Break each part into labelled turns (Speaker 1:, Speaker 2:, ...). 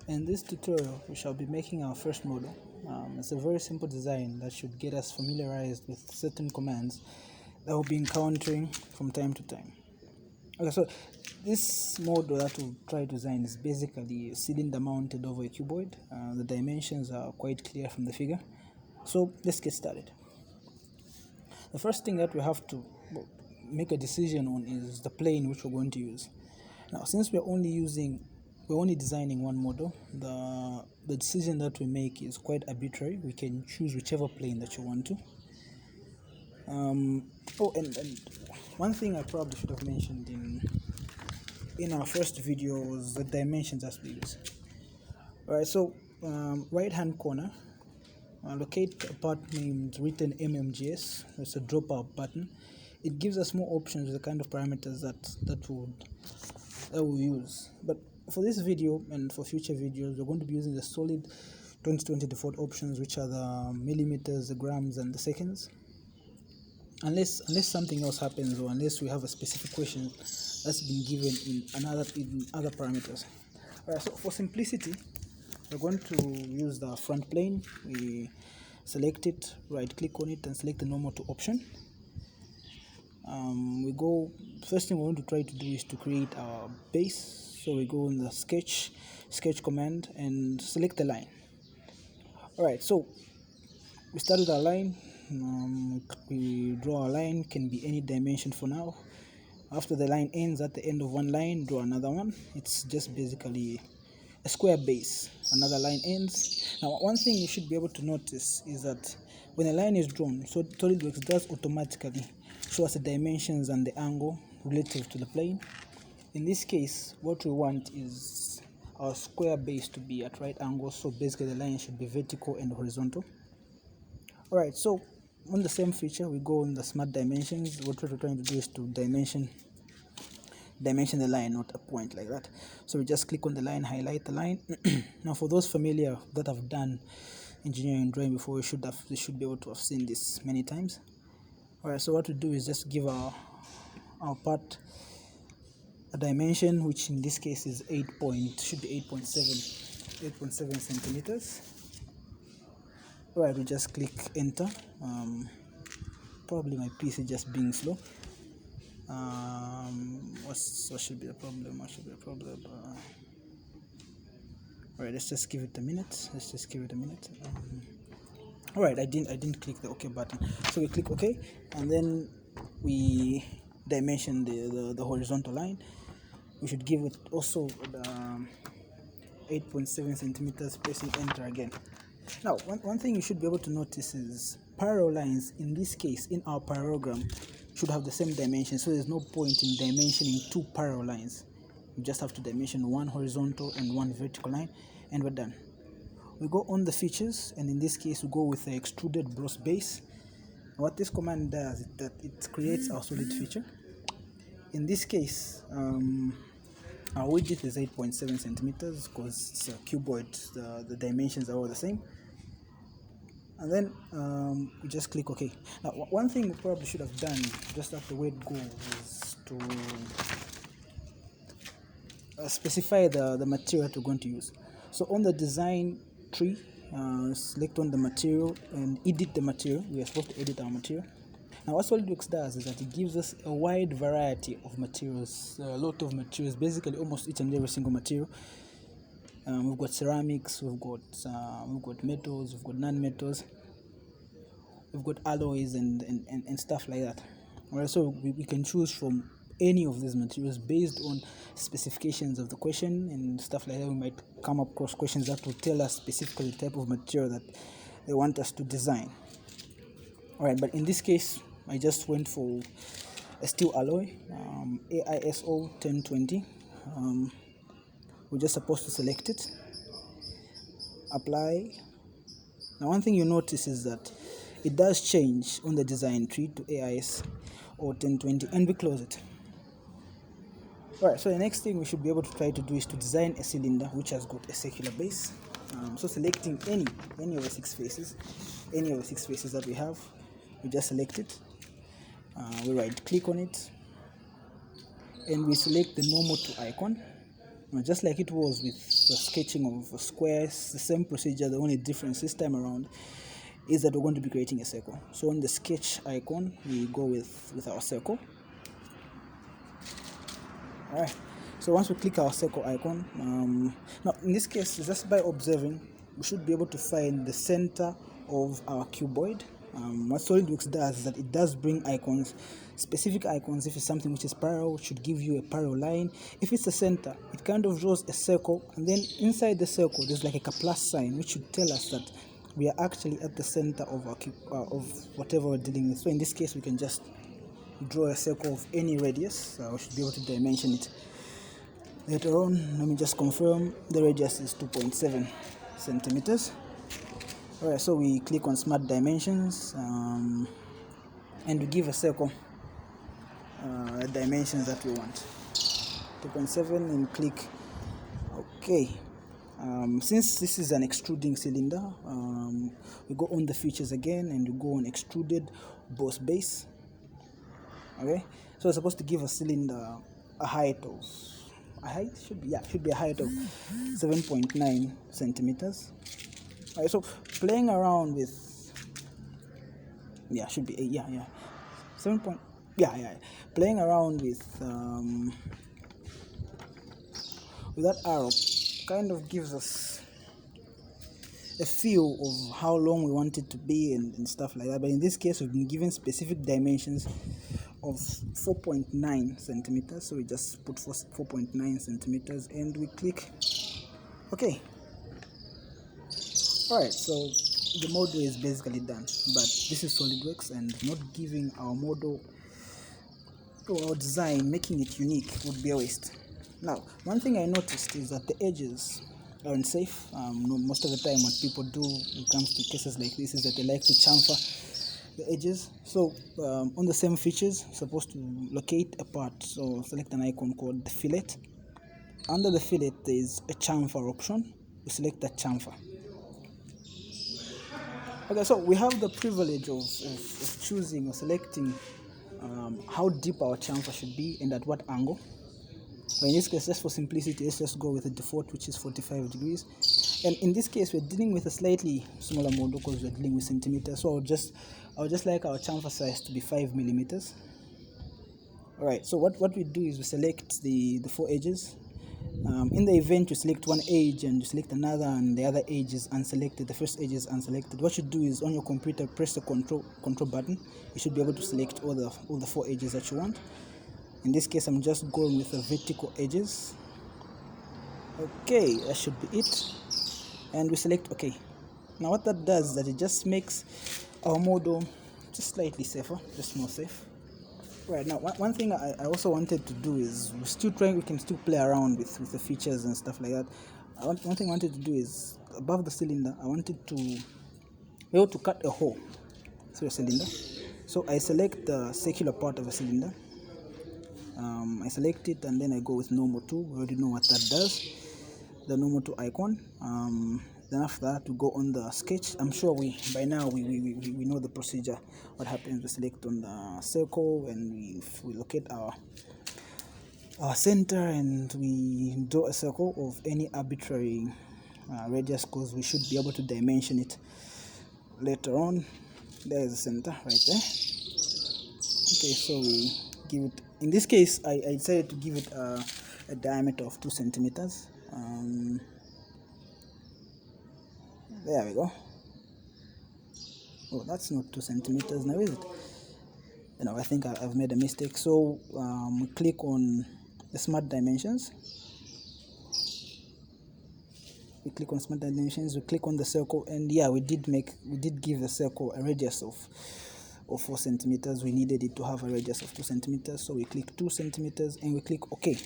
Speaker 1: In this tutorial, we shall be making our first model. It's a very simple design that should get us familiarized with certain commands that we'll be encountering from time to time. Okay, so this model that we'll try to design is basically a cylinder mounted over a cuboid. The dimensions are quite clear from the figure. So let's get started. The first thing that we have to make a decision on is the plane which we're going to use. Now, since we're only designing one model, the decision that we make is quite arbitrary. We can choose whichever plane that you want to. And one thing I probably should have mentioned in our first video was the dimensions as we use. Alright, so right hand corner, locate a part named written mmgs. It's a drop out button. It gives us more options with the kind of parameters that we'll use. But for this video and for future videos, we're going to be using the solid 2020 default options, which are the millimeters, the grams, and the seconds. Unless something else happens, or unless we have a specific question that's been given in other parameters. Alright, so for simplicity, we're going to use the front plane. We select it, right click on it, and select the normal to option. First thing we want to try to do is to create our base. So we go in the sketch command and select the line. Alright, so we start with our line. We draw our line, can be any dimension for now. After the line ends, at the end of one line, draw another one. It's just basically a square base. Another line ends. Now, one thing you should be able to notice is that when a line is drawn, so SOLIDWORKS does automatically show us the dimensions and the angle relative to the plane. In this case, what we want is our square base to be at right angles, so basically the line should be vertical and horizontal. Alright, so on the same feature, we go in the smart dimensions. What we're trying to do is to dimension the line, not a point like that. So we just click on the line, highlight the line. Now, for those familiar that have done engineering drawing before, they should be able to have seen this many times. Alright, so what we do is just give our part a dimension, which in this case is 8.7 centimeters. Alright, we just click enter. Probably my PC just being slow. What should be a problem? Alright, let's just give it a minute. Alright, I didn't click the OK button. So we click OK, and then we dimension the horizontal line. We should give it also the 8.7 centimeters, pressing enter again. Now, one thing you should be able to notice is parallel lines, in this case, in our parallelogram, should have the same dimension. So there's no point in dimensioning two parallel lines. You just have to dimension one horizontal and one vertical line, and we're done. We go on the features, and in this case, we go with the extruded brush base. What this command does is that it creates our solid feature. In this case, our width is 8.7 centimeters because it's a cuboid. The dimensions are all the same. And then we just click OK. Now, one thing we probably should have done just after the word go is to specify the material that we're going to use. So on the design tree, select on the material and edit the material. We are supposed to edit our material. Now, what SOLIDWORKS does is that it gives us a wide variety of materials, a lot of materials, basically almost each and every single material. We've got ceramics, we've got metals, we've got non-metals, we've got alloys and stuff like that. Alright, so we can choose from any of these materials based on specifications of the question and stuff like that. We might come across questions that will tell us specifically the type of material that they want us to design. Alright, but in this case, I just went for a steel alloy, AISO 1020. We're just supposed to select it, apply. Now, one thing you notice is that it does change on the design tree to AISO 1020, and we close it. Alright, so the next thing we should be able to try to do is to design a cylinder which has got a circular base. So selecting any of the six faces that we have, we just select it. We right click on it, and we select the normal to icon. just like it was with the sketching of squares, the same procedure. The only difference this time around is that we're going to be creating a circle. So on the sketch icon, we go with our circle. All right, so once we click our circle icon, now in this case, just by observing, we should be able to find the center of our cuboid. What SolidWorks does is that it does bring icons, specific icons. If it's something which is parallel, it should give you a parallel line. If it's the center, it kind of draws a circle, and then inside the circle there's like a plus sign, which should tell us that we are actually at the center of our cube, of whatever we're dealing with. So in this case, we can just draw a circle of any radius. We should be able to dimension it later on. Let me just confirm the radius is 2.7 centimeters. Alright, so we click on Smart Dimensions, and we give a circle dimensions that we want, 2.7, and click OK. Since this is an extruding cylinder, we go on the features again, and we go on Extruded Boss Base. Okay, so it's supposed to give a cylinder a height of should be a height of 7.9 centimeters. Alright, so playing around with should be 7 point playing around with that arrow kind of gives us a feel of how long we want it to be and stuff like that. But in this case, we've been given specific dimensions of 4.9 centimeters, so we just put 4.9 centimeters and we click OK. Alright, so the model is basically done, but this is SolidWorks, and not giving our model or our design, making it unique, would be a waste. Now, one thing I noticed is that the edges are unsafe. Most of the time what people do when it comes to cases like this is that they like to chamfer the edges. So on the same features, supposed to locate a part, so select an icon called the fillet. Under the fillet there is a chamfer option. We select that chamfer. Okay, so we have the privilege of choosing or selecting how deep our chamfer should be and at what angle. But in this case, just for simplicity, let's just go with the default, which is 45 degrees. And in this case, we're dealing with a slightly smaller model because we're dealing with centimeters. So I would just like our chamfer size to be 5 millimeters. Alright, so what we do is we select the four edges. In the event, you select one edge and you select another, and the other edge is unselected. The first edge is unselected. What you do is on your computer, press the control button. You should be able to select all the four edges that you want. In this case, I'm just going with the vertical edges. Okay, that should be it. And we select OK. Now what that does is that it just makes our model just slightly safer, just more safe. Right, now one thing I also wanted to do is we can still play around with the features and stuff like that. One thing I wanted to do is above the cylinder, I wanted to be able to cut a hole through a cylinder. So I select the circular part of a cylinder. I select it and then I go with normal 2. We already know what that does. The normal 2 icon. Then after that, we go on the sketch. I'm sure by now we know the procedure. What happens? We select on the circle and we locate our center, and we draw a circle of any arbitrary radius, because we should be able to dimension it later on. There is the center right there. Okay, so we give it. In this case, I decided to give it a diameter of 2 centimeters. There we go. Oh, that's not 2 centimeters now, is it? I think I've made a mistake. So we click on the Smart Dimensions. We click on Smart Dimensions. We click on the circle, and we did give the circle a radius of 4 centimeters. We needed it to have a radius of 2 centimeters. So we click 2 centimeters and we click OK.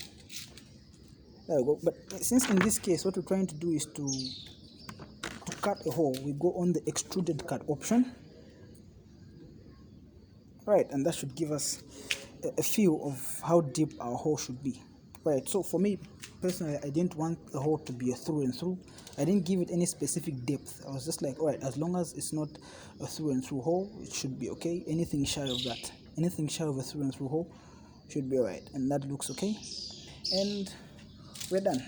Speaker 1: There we go. But since in this case, what we're trying to do is to cut a hole, we go on the Extruded Cut option. Right, and that should give us a feel of how deep our hole should be. Right, so for me personally, I didn't want the hole to be a through and through. I didn't give it any specific depth. I was just like, alright, as long as it's not a through and through hole, it should be okay. Anything shy of that, anything shy of a through and through hole should be alright, and that looks okay. And we're done.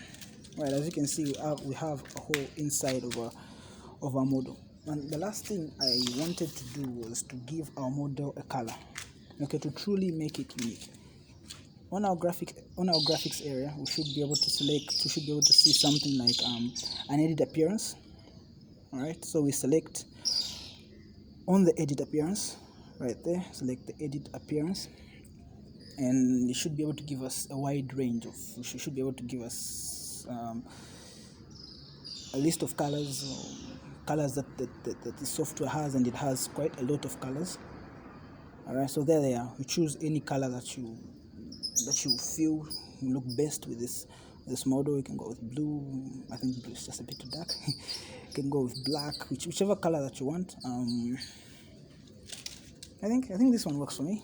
Speaker 1: Right, as you can see, we have a whole inside of our model. And the last thing I wanted to do was to give our model a color, okay, to truly make it unique. On our graphics area, we should be able to see something like an edit appearance. All right, so we select on the edit appearance right there, select the edit appearance, and it should be able to give us a wide range of, should be able to give us a list of colors that the software has, and it has quite a lot of colors. All right, so there they are. You choose any color that you feel look best with this model. You can go with blue. I think blue is just a bit too dark. You can go with black, whichever color that you want. I think this one works for me.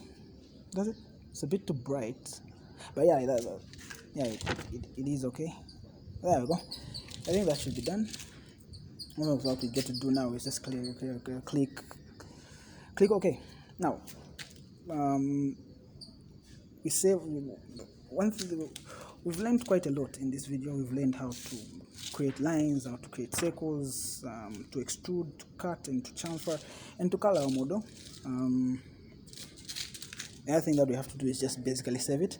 Speaker 1: Does it? It's a bit too bright, but yeah, it is okay. There we go. I think that should be done. What we get to do now is just click OK. Now, we save. One thing we've learned quite a lot in this video. We've learned how to create lines, how to create circles, to extrude, to cut, and to chamfer, and to color our model. The other thing that we have to do is just basically save it.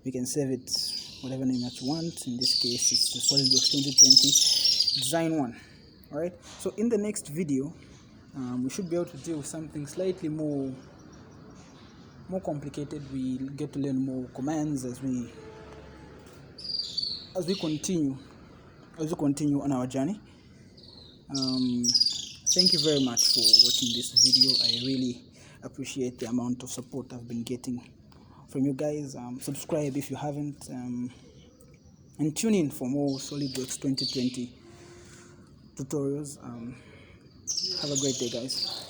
Speaker 1: We can save it whatever name that you want. In this case, it's the SOLIDWORKS 2020 Design 1. All right. So in the next video, we should be able to deal with something slightly more complicated. We'll get to learn more commands as we continue on our journey. Thank you very much for watching this video. I really appreciate the amount of support I've been getting from you guys. Subscribe if you haven't, and tune in for more SOLIDWORKS 2020 tutorials. Have a great day, guys.